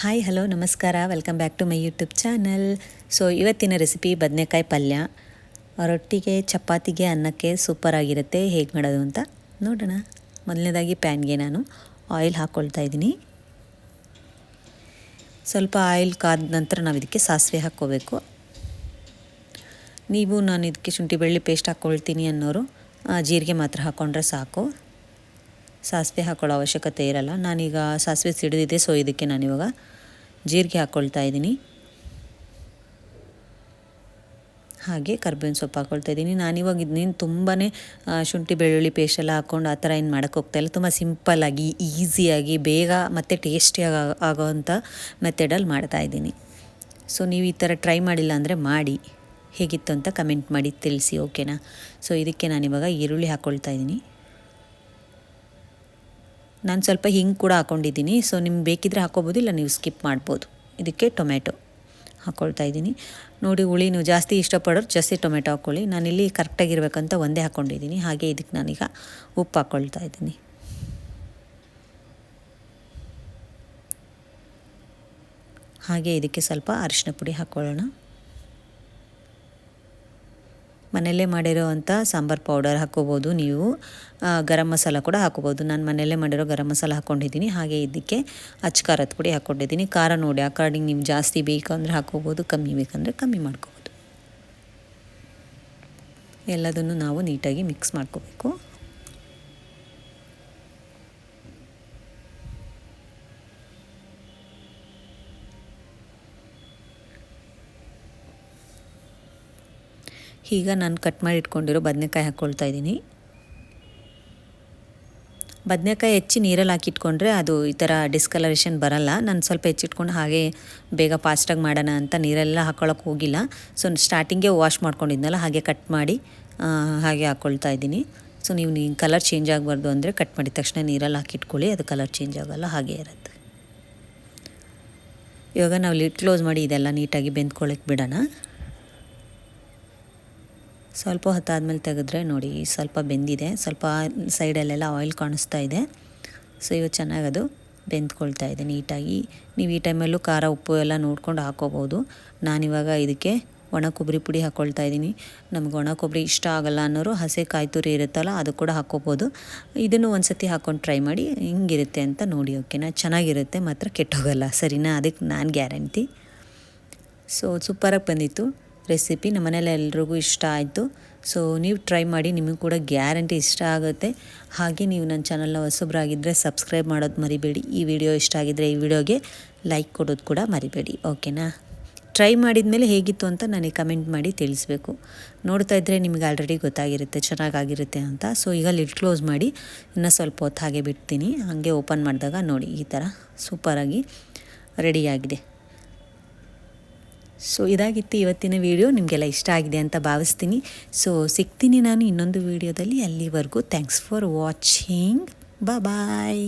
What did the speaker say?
Hi hello ನಮಸ್ಕಾರ, welcome back to my YouTube channel. So ಇವತ್ತಿನ recipe ಬದನೆಕಾಯಿ ಪಲ್ಯ. ರೊಟ್ಟಿಗೆ, ಚಪಾತಿಗೆ, ಅನ್ನಕ್ಕೆ ಸೂಪರಾಗಿರುತ್ತೆ. ಹೇಗೆ ಮಾಡೋದು ಅಂತ ನೋಡೋಣ. ಮೊದಲನೇದಾಗಿ ಪ್ಯಾನ್ಗೆ ನಾನು ಆಯಿಲ್ ಹಾಕ್ಕೊಳ್ತಾ ಇದ್ದೀನಿ. ಸ್ವಲ್ಪ ಆಯಿಲ್ ಕಾದ ನಂತರ ನಾವು ಇದಕ್ಕೆ ಸಾಸಿವೆ ಹಾಕ್ಕೋಬೇಕು. ನಾನು ಇದಕ್ಕೆ ಶುಂಠಿ ಬೆಳ್ಳುಳ್ಳಿ ಪೇಸ್ಟ್ ಹಾಕ್ಕೊಳ್ತೀನಿ ಅನ್ನೋರು ಜೀರಿಗೆ ಮಾತ್ರ ಹಾಕ್ಕೊಂಡ್ರೆ ಸಾಕು. ಸಾಸಿವೆ ಹಾಕೊಳ್ಳೋ ಅವಶ್ಯಕತೆ ಇರಲ್ಲ. ನಾನೀಗ ಸಾಸಿವೆ ಸಿಡಿದಿದೆ, ಸೊ ಇದಕ್ಕೆ ನಾನಿವಾಗ ಜೀರಿಗೆ ಹಾಕ್ಕೊಳ್ತಾ ಇದ್ದೀನಿ. ಹಾಗೆ ಕರ್ಬೇವಿನ ಸೊಪ್ಪು ಹಾಕ್ಕೊಳ್ತಾ ಇದ್ದೀನಿ. ನಾನಿವಾಗ ಇದನ್ನೇನು ತುಂಬಾ ಶುಂಠಿ ಬೆಳ್ಳುಳ್ಳಿ ಪೇಸ್ಟ್ ಎಲ್ಲ ಹಾಕ್ಕೊಂಡು ಆ ಥರ ಏನು ಮಾಡೋಕ್ಕೆ ಹೋಗ್ತಾಯಿಲ್ಲ. ತುಂಬ ಸಿಂಪಲ್ಲಾಗಿ, ಈಸಿಯಾಗಿ, ಬೇಗ ಮತ್ತು ಟೇಸ್ಟಿಯಾಗಿ ಆಗೋವಂಥ ಮೆಥಡಲ್ಲಿ ಮಾಡ್ತಾಯಿದ್ದೀನಿ. ಸೊ ನೀವು ಈ ಥರ ಟ್ರೈ ಮಾಡಿಲ್ಲ ಅಂದರೆ ಮಾಡಿ, ಹೇಗಿತ್ತು ಅಂತ ಕಮೆಂಟ್ ಮಾಡಿ ತಿಳಿಸಿ, ಓಕೆನಾ. ಸೊ ಇದಕ್ಕೆ ನಾನಿವಾಗ ಈರುಳ್ಳಿ ಹಾಕ್ಕೊಳ್ತಾ ಇದ್ದೀನಿ. ನಾನು ಸ್ವಲ್ಪ ಹಿಂಗೆ ಕೂಡ ಹಾಕ್ಕೊಂಡಿದ್ದೀನಿ. ಸೊ ನಿಮ್ಗೆ ಬೇಕಿದ್ದರೆ ಹಾಕ್ಕೋಬೋದು, ಇಲ್ಲ ನೀವು ಸ್ಕಿಪ್ ಮಾಡ್ಬೋದು. ಇದಕ್ಕೆ ಟೊಮೆಟೊ ಹಾಕ್ಕೊಳ್ತಾ ಇದ್ದೀನಿ. ನೋಡಿ, ಹುಳಿ ನೀವು ಜಾಸ್ತಿ ಇಷ್ಟಪಡೋರು ಜಾಸ್ತಿ ಟೊಮೆಟೊ ಹಾಕ್ಕೊಳ್ಳಿ. ನಾನಿಲ್ಲಿ ಕರೆಕ್ಟಾಗಿರ್ಬೇಕಂತ ಒಂದೇ ಹಾಕ್ಕೊಂಡಿದ್ದೀನಿ. ಹಾಗೆ ಇದಕ್ಕೆ ನಾನೀಗ ಉಪ್ಪು ಹಾಕ್ಕೊಳ್ತಾ ಇದ್ದೀನಿ. ಹಾಗೆ ಇದಕ್ಕೆ ಸ್ವಲ್ಪ ಅರಿಶಿನ ಪುಡಿ ಹಾಕ್ಕೊಳ್ಳೋಣ. ಮನೆಯಲ್ಲೇ ಮಾಡಿರೋವಂಥ ಸಾಂಬಾರು ಪೌಡರ್ ಹಾಕ್ಕೋಬೋದು. ನೀವು ಗರಂ ಮಸಾಲ ಕೂಡ ಹಾಕ್ಕೋಬೋದು. ನಾನು ಮನೆಯಲ್ಲೇ ಮಾಡಿರೋ ಗರಂ ಮಸಾಲ ಹಾಕ್ಕೊಂಡಿದ್ದೀನಿ. ಹಾಗೆ ಇದಕ್ಕೆ ಖಾರದ ಪುಡಿ ಹಾಕ್ಕೊಂಡಿದ್ದೀನಿ. ಖಾರ ನೋಡಿ ಅಕಾರ್ಡಿಂಗ್ ನೀವು ಜಾಸ್ತಿ ಬೇಕಂದರೆ ಹಾಕ್ಕೋಬೋದು, ಕಮ್ಮಿ ಬೇಕಂದರೆ ಕಮ್ಮಿ ಮಾಡ್ಕೋಬೋದು. ಎಲ್ಲದನ್ನು ನಾವು ನೀಟಾಗಿ ಮಿಕ್ಸ್ ಮಾಡ್ಕೋಬೇಕು. ಈಗ ನಾನು ಕಟ್ ಮಾಡಿ ಇಟ್ಕೊಂಡಿರೋ ಬದನೆಕಾಯಿ ಹಾಕ್ಕೊಳ್ತಾ ಇದ್ದೀನಿ. ಬದನೆಕಾಯಿ ಹೆಚ್ಚಿ ನೀರಲ್ಲಿ ಹಾಕಿಟ್ಕೊಂಡ್ರೆ ಅದು ಈ ಥರ ಡಿಸ್ಕಲರೇಷನ್ ಬರಲ್ಲ. ನಾನು ಸ್ವಲ್ಪ ಹೆಚ್ಚಿಟ್ಕೊಂಡು ಹಾಗೆ ಬೇಗ ಫಾಸ್ಟಾಗಿ ಮಾಡೋಣ ಅಂತ ನೀರೆಲ್ಲ ಹಾಕ್ಕೊಳ್ಳೋಕೆ ಹೋಗಿಲ್ಲ. ಸೊ ಸ್ಟಾರ್ಟಿಂಗೇ ವಾಶ್ ಮಾಡ್ಕೊಂಡಿದ್ನಲ್ಲ, ಹಾಗೆ ಕಟ್ ಮಾಡಿ ಹಾಗೆ ಹಾಕ್ಕೊಳ್ತಾ ಇದ್ದೀನಿ. ಸೊ ನೀವು ಕಲರ್ ಚೇಂಜ್ ಆಗಬಾರ್ದು ಅಂದರೆ ಕಟ್ ಮಾಡಿದ ತಕ್ಷಣ ನೀರಲ್ಲಿ ಹಾಕಿಟ್ಕೊಳ್ಳಿ, ಅದು ಕಲರ್ ಚೇಂಜ್ ಆಗೋಲ್ಲ, ಹಾಗೆ ಇರುತ್ತೆ. ಇವಾಗ ನಾವು ಲಿಡ್ ಕ್ಲೋಸ್ ಮಾಡಿ ಇದೆಲ್ಲ ನೀಟಾಗಿ ಬೆಂದ್ಕೊಳ್ಳೋಕೆ ಬಿಡೋಣ. ಸ್ವಲ್ಪ ಹೊತ್ತಾದಮೇಲೆ ತೆಗೆದ್ರೆ ನೋಡಿ ಸ್ವಲ್ಪ ಬೆಂದಿದೆ. ಸ್ವಲ್ಪ ಸೈಡಲ್ಲೆಲ್ಲ ಆಯಿಲ್ ಕಾಣಿಸ್ತಾ ಇದೆ. ಸೊ ಇವತ್ತು ಚೆನ್ನಾಗಿ ಅದು ಬೆಂದ್ಕೊಳ್ತಾ ಇದೆ ನೀಟಾಗಿ. ನೀವು ಈ ಟೈಮಲ್ಲೂ ಖಾರ ಉಪ್ಪು ಎಲ್ಲ ನೋಡ್ಕೊಂಡು ಹಾಕ್ಕೋಬೋದು. ನಾನಿವಾಗ ಇದಕ್ಕೆ ಒಣ ಕೊಬ್ಬರಿ ಪುಡಿ ಹಾಕ್ಕೊಳ್ತಾ ಇದ್ದೀನಿ. ನಮ್ಗೆ ಒಣ ಕೊಬ್ಬರಿ ಇಷ್ಟ ಆಗಲ್ಲ ಅನ್ನೋರು ಹಸಿ ಕಾಯಿ ತುರಿ ಇರುತ್ತಲ್ಲ, ಅದು ಕೂಡ ಹಾಕ್ಕೋಬೋದು. ಇದನ್ನು ಒಂದು ಸತಿ ಹಾಕ್ಕೊಂಡು ಟ್ರೈ ಮಾಡಿ, ಹಿಂಗಿರುತ್ತೆ ಅಂತ ನೋಡಿ, ಓಕೆನಾ. ಚೆನ್ನಾಗಿರುತ್ತೆ, ಮಾತ್ರ ಕೆಟ್ಟೋಗಲ್ಲ, ಸರಿನಾ. ಅದಕ್ಕೆ ನಾನು ಗ್ಯಾರಂಟಿ. ಸೊ ಸೂಪರಾಗಿ ಬಂದಿತ್ತು ರೆಸಿಪಿ. ನಮ್ಮ ಮನೇಲಿ ಎಲ್ರಿಗೂ ಇಷ್ಟ ಆಯಿತು. ಸೊ ನೀವು ಟ್ರೈ ಮಾಡಿ, ನಿಮಗೂ ಕೂಡ ಗ್ಯಾರಂಟಿ ಇಷ್ಟ ಆಗುತ್ತೆ. ಹಾಗೆ ನೀವು ನನ್ನ ಚಾನಲ್ನ ಹೊಸಬ್ರಾಗಿದ್ದರೆ ಸಬ್ಸ್ಕ್ರೈಬ್ ಮಾಡೋದು ಮರಿಬೇಡಿ. ಈ ವಿಡಿಯೋ ಇಷ್ಟ ಆಗಿದ್ದರೆ ಈ ವಿಡಿಯೋಗೆ ಲೈಕ್ ಕೊಡೋದು ಕೂಡ ಮರಿಬೇಡಿ, ಓಕೆನಾ. ಟ್ರೈ ಮಾಡಿದ ಮೇಲೆ ಹೇಗಿತ್ತು ಅಂತ ನನಗೆ ಕಮೆಂಟ್ ಮಾಡಿ ತಿಳಿಸ್ಬೇಕು. ನೋಡ್ತಾ ಇದ್ದರೆ ನಿಮಗೆ ಆಲ್ರೆಡಿ ಗೊತ್ತಾಗಿರುತ್ತೆ ಚೆನ್ನಾಗಾಗಿರುತ್ತೆ ಅಂತ. ಸೊ ಈಗ ಲಿಡ್ ಕ್ಲೋಸ್ ಮಾಡಿ ಇನ್ನೂ ಸ್ವಲ್ಪ ಹೊತ್ತು ಹಾಗೆ ಬಿಡ್ತೀನಿ. ಹಾಗೆ ಓಪನ್ ಮಾಡಿದಾಗ ನೋಡಿ ಈ ಥರ ಸೂಪರಾಗಿ ರೆಡಿಯಾಗಿದೆ. ಸೊ ಇದಾಗಿತ್ತು ಇವತ್ತಿನ ವಿಡಿಯೋ. ನಿಮಗೆಲ್ಲ ಇಷ್ಟ ಆಗಿದೆ ಅಂತ ಭಾವಿಸ್ತೀನಿ. ಸೊ ಸಿಗ್ತೀನಿ ನಾನು ಇನ್ನೊಂದು ವಿಡಿಯೋದಲ್ಲಿ. ಅಲ್ಲಿವರೆಗೂ ಥ್ಯಾಂಕ್ಸ್ ಫಾರ್ ವಾಚಿಂಗ್. ಬಾಯ್.